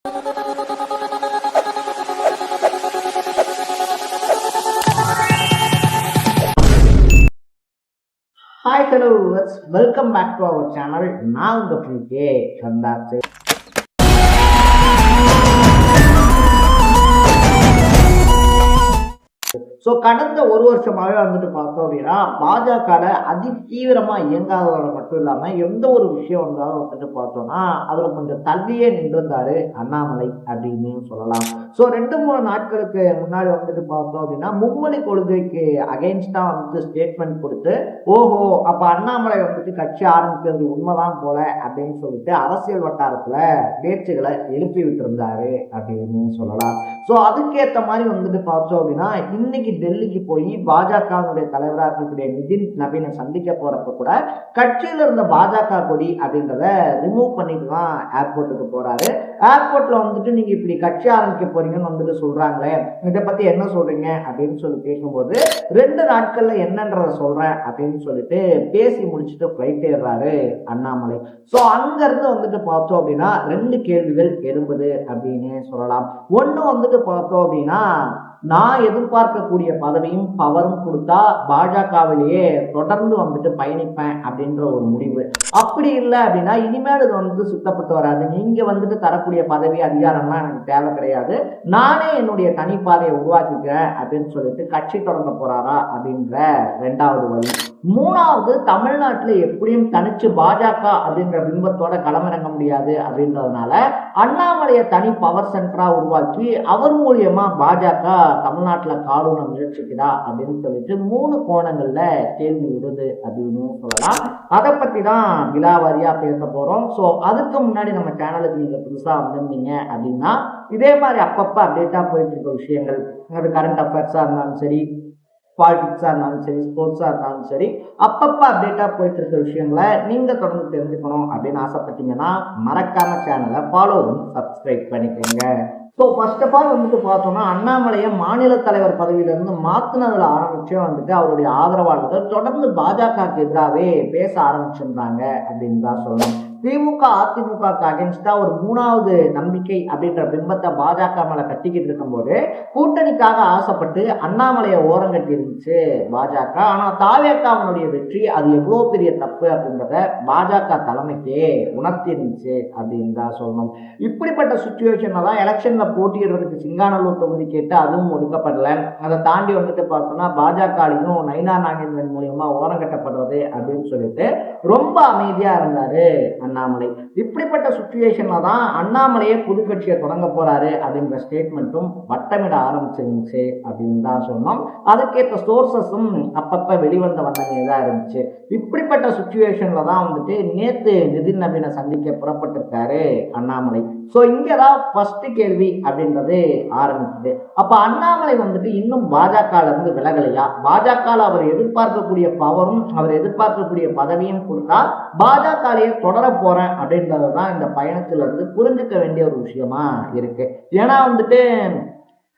Hi, hello, welcome back to our channel. நான் உங்க PK வந்தாச்சு. ஸோ கடந்த ஒரு வருஷமாவே வந்துட்டு பார்த்தோம் அப்படின்னா பாஜக அதி தீவிரமா இயங்காதவரை மட்டும் இல்லாம எந்த ஒரு விஷயம் வந்தாலும் வந்துட்டு பார்த்தோம்னா அதுல கொஞ்சம் தள்ளியே நின்றுந்தாரு அண்ணாமலை அப்படின்னு சொல்லலாம். ஸோ 2-3 நாட்களுக்கு முன்னாடி வந்துட்டு பார்த்தோம் அப்படின்னா மும்மொழி கொள்கைக்கு அகைன்ஸ்டா வந்துட்டு ஸ்டேட்மெண்ட் கொடுத்து ஓஹோ அப்ப அண்ணாமலை வந்துட்டு கட்சி ஆரம்பிக்கிறது உண்மைதான் போல அப்படின்னு சொல்லிட்டு அரசியல் வட்டாரத்துல பேச்சுகளை எழுப்பி விட்டுருந்தாரு அப்படின்னு சொல்லலாம். ஸோ அதுக்கேற்ற மாதிரி வந்துட்டு பார்த்தோம் அப்படின்னா இன்னைக்கு டெல்லிக்கு போய் பாஜகவுடைய தலைவராக இருக்கக்கூடிய நிதின் நவீனை சந்திக்க போறப்ப கூட கட்சியில இருந்த பாஜக கொடி அப்படின்றத ரிமூவ் பண்ணிட்டு தான் ஏர்போர்ட்டுக்கு போறாரு. ஏர்போர்ட்ல வந்துட்டு நீங்க இப்படி கட்சி ஆரம்பிக்க போறீங்கன்னு வந்துட்டு சொல்றாங்களே, இதை பத்தி என்ன சொல்றீங்க அப்படின்னு சொல்லி கேட்கும்போது 2 நாட்கள்ல என்னன்றத சொல்றேன் அப்படின்னு சொல்லிட்டு பேசி முடிச்சுட்டு ஃபிளைட் ஏறுறாரு அண்ணாமலை. ஸோ அங்க இருந்து வந்துட்டு பார்த்தோம் அப்படின்னா 2 கேள்விகள் எழும்புது அப்படின்னு சொல்லலாம். ஒண்ணு வந்துட்டு பார்த்தோம் அப்படின்னா நான் எதிர்பார்க்கக்கூடிய பதவியும் பவரும் கொடுத்தா பாஜகவிலேயே தொடர்ந்து வந்துட்டு பயணிப்பேன் அப்படின்ற ஒரு முடிவு. அப்படி இல்லை அப்படின்னா இனிமேல் இது வந்துட்டு சுத்தப்பட்டு வராது, நீங்க வந்துட்டு தரக்கூடிய பதவி அதிகாரம்லாம் எனக்கு தேவை கிடையாது, நானே என்னுடைய தனிப்பாதையை உருவாக்கிக்கிறேன் அப்படின்னு சொல்லிட்டு கட்சி தொடங்க போறாரா அப்படின்ற 2வது வழி. 3வது தமிழ்நாட்டில் எப்படியும் தனிச்சு பாஜக அப்படின்ற பிம்பத்தோட களமிறங்க முடியாது அப்படின்றதுனால அண்ணாமலையை தனி பவர் சென்டரா உருவாக்கி அவர் மூலியமா பாஜக தமிழ்நாட்டில் காலூன முயற்சிக்குதா அப்படின்னு சொல்லிட்டு 3 கோணங்கள்ல கேள்வி விடுது அப்படின்னு சொல்லலாம். அதை பத்தி தான் விலாவாரியா பேச போறோம். ஸோ அதுக்கு முன்னாடி நம்ம சேனலுக்கு நீங்க புதுசா வந்திருந்தீங்க அப்படின்னா இதே மாதிரி அப்பப்ப அப்டேட்டா போயிட்டு இருக்க விஷயங்கள், அது கரண்ட் அஃபேர்ஸா இருந்தாலும் சரி, பாலிடிக்ஸா இருந்தாலும் சரி, ஸ்போர்ட்ஸா இருந்தாலும் சரி, அப்பப்ப அப்டேட்டா போயிட்டு இருக்க விஷயங்களை நீங்க தொடர்ந்து தெரிஞ்சுக்கணும் அப்படின்னு ஆசைப்பட்டீங்கன்னா மறக்காம சேனலை ஃபாலோவும் சப்ஸ்கிரைப் பண்ணிக்கோங்க. ஸோ ஃபர்ஸ்ட் ஆஃப் ஆல் வந்துட்டு பார்த்தோம்னா அண்ணாமலையை மாநில தலைவர் பதவியிலிருந்து மாத்தினதுல ஆரம்பிச்சே வந்துட்டு அவருடைய ஆதரவாளர்கள் தொடர்ந்து பாஜகவுக்கு எதிராகவே பேச ஆரம்பிச்சிருந்தாங்க அப்படின்னு தான் சொல்லணும். திமுக அதிமுக அகேன்ஸ்டா ஒரு 3வது நம்பிக்கை அப்படின்ற பிம்பத்தை பாஜக மேல கட்டிக்கிட்டு இருக்கும்போது கூட்டணிக்காக ஆசைப்பட்டு அண்ணாமலையை ஓரம் கட்டி இருந்துச்சு பாஜக. ஆனா தாவேக்காவுடைய வெற்றி அது எவ்வளவு பெரிய தப்பு அப்படின்றத பாஜக தலைமைக்கே உணர்த்தி இருந்துச்சு அப்படின்னு தான் சொல்லணும். இப்படிப்பட்ட சுச்சுவேஷன்ல தான் எலெக்ஷன்ல போட்டியிடுறதுக்கு சிங்காநல்லூர் தொகுதி கேட்டு அதுவும் ஒதுக்கப்படல. அதை தாண்டி வந்துட்டு பார்த்தோம்னா பாஜகலையும் நயினா நாகேந்திரன் மூலியமா ஓரம் கட்டப்படுறது அப்படின்னு சொல்லிட்டு ரொம்ப அமைதியா இருந்தாரு அண்ணாமலை. இப்படிப்பட்ட சுச்சுவேஷன்ல தான் அண்ணாமலையே புது கட்சியை தொடங்க போறாரு அப்படிங்கிற ஸ்டேட்மெண்ட்டும் வட்டமிட ஆரம்பிச்சிருந்துச்சு அப்படின்னு தான் சொன்னோம். அதுக்கேற்ற சோர்சஸும் அப்பப்ப வெளிவந்த வந்தனே தான் இருந்துச்சு. இப்படிப்பட்ட சுச்சுவேஷன்ல தான் வந்துட்டு நேத்து நிதின் நவீனை சந்திக்க புறப்பட்டிருக்காரு அண்ணாமலை. ஸோ இங்கதான் ஃபர்ஸ்ட் கேள்வி அப்படின்றது ஆரம்பிக்குது. அப்ப அண்ணாமலை வந்துட்டு இன்னும் பாஜக இருந்து விலகலையா? பாஜக அவர் எதிர்பார்க்கக்கூடிய பவரும் அவர் எதிர்பார்க்கக்கூடிய பதவியும் கொடுத்தா பாஜகலையே தொடர போறேன் அப்படின்றதுதான் இந்த பயணத்துல இருந்து புரிஞ்சுக்க வேண்டிய ஒரு விஷயமா இருக்கு. ஏன்னா வந்துட்டு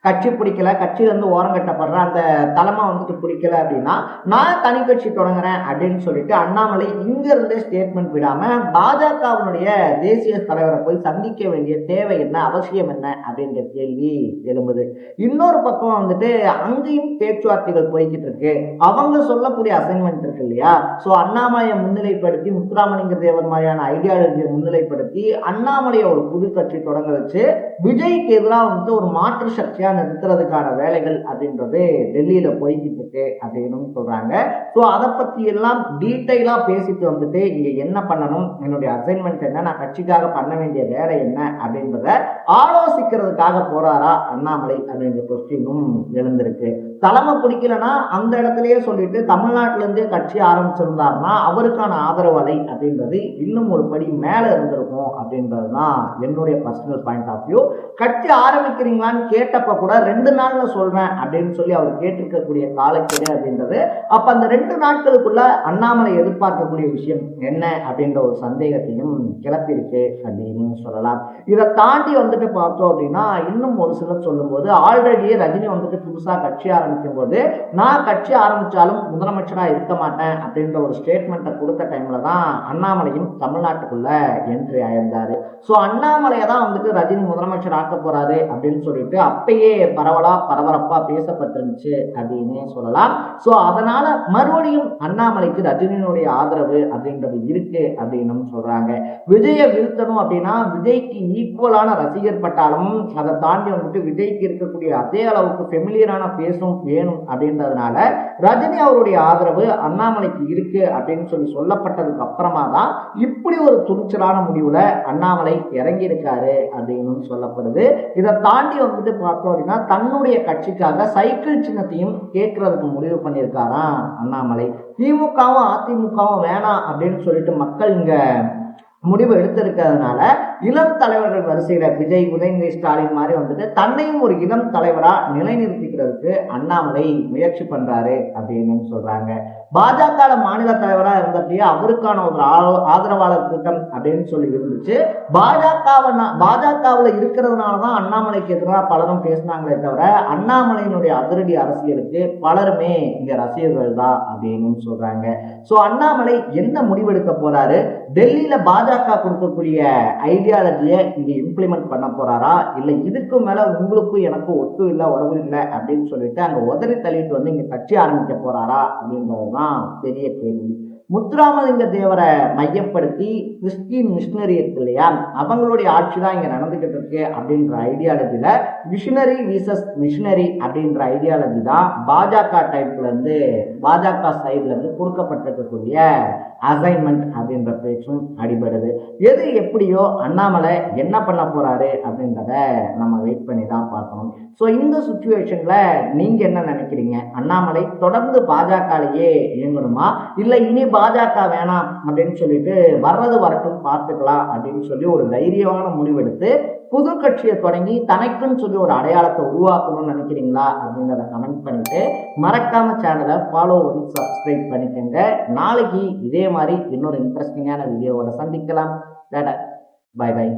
கட்சி பிடிக்கல, கட்சியிலேருந்து ஓரம் கட்டப்படுற அந்த தலைமை வந்துட்டு பிடிக்கல அப்படின்னா நான் தனி கட்சி தொடங்குறேன் அப்படின்னு சொல்லிட்டு அண்ணாமலை இங்க இருந்தே ஸ்டேட்மெண்ட் விடாம பாஜகவினுடைய தேசிய தலைவரை போய் சந்திக்க வேண்டிய தேவை என்ன, அவசியம் என்ன அப்படின்ற கேள்வி எழும்புது. இன்னொரு பக்கம் வந்துட்டு அங்கேயும் பேச்சுவார்த்தைகள் போய்கிட்டு இருக்கு. அவங்க சொல்லக்கூடிய அசைன்மெண்ட் இருக்கு இல்லையா? ஸோ அண்ணாமலையை முன்னிலைப்படுத்தி முத்துராமலிங்க தேவர் மாதிரியான ஐடியாலஜியை முன்னிலைப்படுத்தி அண்ணாமலையை ஒரு புது கட்சி தொடங்க வச்சு விஜய்க்கு எதிராக வந்துட்டு ஒரு மாற்று சக்தியா நிறுத்துறதுக்கான வேலைகள் அப்படின்றது டெல்லியில போய்கிட்டு இருக்கு அப்படின்னு சொல்றாங்க. ஸோ அதை பத்தி எல்லாம் டீட்டெயிலா பேசிட்டு வந்துட்டு இங்க என்ன பண்ணணும், என்னுடைய அசைன்மெண்ட் என்ன, நான் கட்சிக்காக பண்ண வேண்டிய வேலை என்ன அப்படின்றத ஆலோசிக்கிறதுக்காக போறாரா அண்ணாமலை அப்படின்ற கொஸ்டினும் எழுந்திருக்கு. தலைமை பிடிக்கலன்னா அந்த இடத்துலயே சொல்லிட்டு தமிழ்நாட்டில இருந்தே கட்சி ஆரம்பிச்சிருந்தாருன்னா அவருக்கான ஆதரவு அலை அப்படின்றது இன்னும் ஒரு படி மேல இருந்திருக்கும் அப்படின்றதுதான் என்னுடைய பர்சனல் பாயிண்ட் ஆஃப் வியூ. கட்சி ஆரம்பிக்கிறீங்களான்னு கேட்டப்ப கூட 2 நாள்ல சொல்றேன் அப்படின்னு சொல்லி அவர் கேட்டிருக்கக்கூடிய காலக்கெடு அப்படின்றது. அப்ப அந்த 2 நாட்களுக்குள்ள அண்ணாமலை எதிர்பார்க்கக்கூடிய விஷயம் என்ன அப்படின்ற ஒரு சந்தேகத்தையும் கிளப்பியிருக்கு அப்படின்னு சொல்லலாம். இதை தாண்டி பார்த்தோம் அப்படின்னா இன்னும் ஒரு சிலர் சொல்லும் போது, ஆல்ரெடி ரஜினி புதுசா கட்சி ஆரம்பிக்கும் போது நான் கட்சி ஆரம்பிச்சாலும் முதலமைச்சரா இருக்க மாட்டேன் அப்படின்ற ஒரு ஸ்டேட்மெண்ட்டை கொடுத்த டைம்ல தான் அண்ணாமலையும் தமிழ்நாட்டுக்குள்ள என்ட்ரி ஆயிருந்தாரு. ஸோ அண்ணாமலையை தான் ரஜினி முதலமைச்சர் ஆக்க போறாரு அப்படின்னு சொல்லிட்டு அப்பயே பரபரப்பா பேசப்பட்டிருந்துச்சு அப்படின்னு சொல்லலாம். ஸோ அதனால மறுபடியும் அண்ணாமலைக்கு ரஜினியினுடைய ஆதரவு அப்படின்றது இருக்கு அப்படின்னு சொல்றாங்க. விஜயை வீழ்த்தணும் அப்படின்னா விஜய்க்கு ஈக்குவலான ரசிகர் பட்டாலும் அதை தாண்டி விஜய்க்கு இருக்கக்கூடிய அதே அளவுக்கு ஃபெமிலியரான பேசும் வேணும் அப்படின்றதுனால ரஜினி அவருடைய ஆதரவு அண்ணாமலைக்கு இருக்கு அப்படின்னு சொல்லப்பட்டதுக்கு அப்புறமா தான் இப்படி ஒரு துணிச்சலான முடிவுல அண்ணாமலை இறங்கி இருக்காரு அப்படின்னு சொல்லப்படுது. இதை தாண்டி பார்த்தோம் அப்படின்னா தன்னுடைய கட்சிக்காக சைக்கிள் சின்னத்தையும் கேட்கறதுக்கு முடிவு பண்ணியிருக்காராம் அண்ணாமலை. திமுகவும் அதிமுகவும் வேணாம் அப்படின்னு சொல்லிட்டு மக்கள் இங்க முடிவு எடுத்திருக்கிறதுனால இளம் தலைவர்கள் வரிசையில விஜய், உதயநிதி ஸ்டாலின் மாதிரி தன்னையும் ஒரு இளம் தலைவரா நிலைநிறுத்திக்கிறதுக்கு அண்ணாமலை முயற்சி பண்றாரு அப்படின்னு சொல்றாங்க. பாஜக மாநில தலைவரா இருந்தப்பயே அவருக்கான ஒரு ஆதரவாளர் கூட்டம் அப்படின்னு சொல்லி இருந்துச்சு. பாஜகவில் இருக்கிறதுனாலதான் அண்ணாமலைக்கு எதிராக பலரும் பேசினாங்களே தவிர அண்ணாமலையினுடைய அதிரடி அரசியலுக்கு பலருமே இங்க ரசிகர்கள் தான் அப்படின்னு சொல்றாங்க. சோ அண்ணாமலை என்ன முடிவெடுக்க போறாரு? டெல்லியில பாஜக கொடுக்கக்கூடிய ஐடியாலஜியை இங்க இம்ப்ளிமெண்ட் பண்ண போறாரா, இல்ல இதுக்கு மேல உங்களுக்கும் எனக்கும் ஒத்து இல்லை உறவு இல்லை அப்படின்னு சொல்லிட்டு அங்க உதறி தள்ளிட்டு இங்க கட்சி ஆரம்பிக்க போறாரா அப்படின்றதுதான் பெரிய கேள்வி. முத்துராமலிங்க தேவரை மையப்படுத்தி கிறிஸ்டின் மிஷினரி இருக்கு இல்லையா, அவங்களுடைய ஆட்சி தான் இங்க நடந்துகிட்டு இருக்கு அப்படின்ற ஐடியாலஜில மிஷினரி விசஸ் மிஷினரி அப்படின்ற ஐடியாலஜி தான் பாஜக சைட்ல இருந்து கொடுக்கப்பட்டிருக்கக்கூடிய அசைன்மெண்ட் அப்படின்ற பேச்சும் அடிபடுது. எது எப்படியோ அண்ணாமலை என்ன பண்ண போறாரு அப்படின்றத நம்ம வெயிட் பண்ணி தான் பார்க்கணும். ஸோ இந்த சுச்சுவேஷன்ல நீங்க என்ன நினைக்கிறீங்க? அண்ணாமலை தொடர்ந்து பாஜகலையே இயங்கணுமா, இல்லை இனி பாஜக வேணாம் அப்படின்னு சொல்லிட்டு வர்றது வரட்டும் பார்த்துக்கலாம் அப்படின்னு சொல்லி ஒரு தைரியமான முடிவெடுத்து புது கட்சியை தொடங்கி தனக்குன்னு சொல்லி ஒரு அடையாளத்தை உருவாக்கணும்னு நினைக்கிறீங்களா அப்படின்றத கமெண்ட் பண்ணிட்டு மறக்காம சேனலை ஃபாலோ பண்ணி சப்ஸ்கிரைப் பண்ணிக்கோங்க. நாளைக்கு இதே மாதிரி இன்னொரு இன்ட்ரெஸ்டிங்கான வீடியோவோட சந்திக்கலாம். Bye by.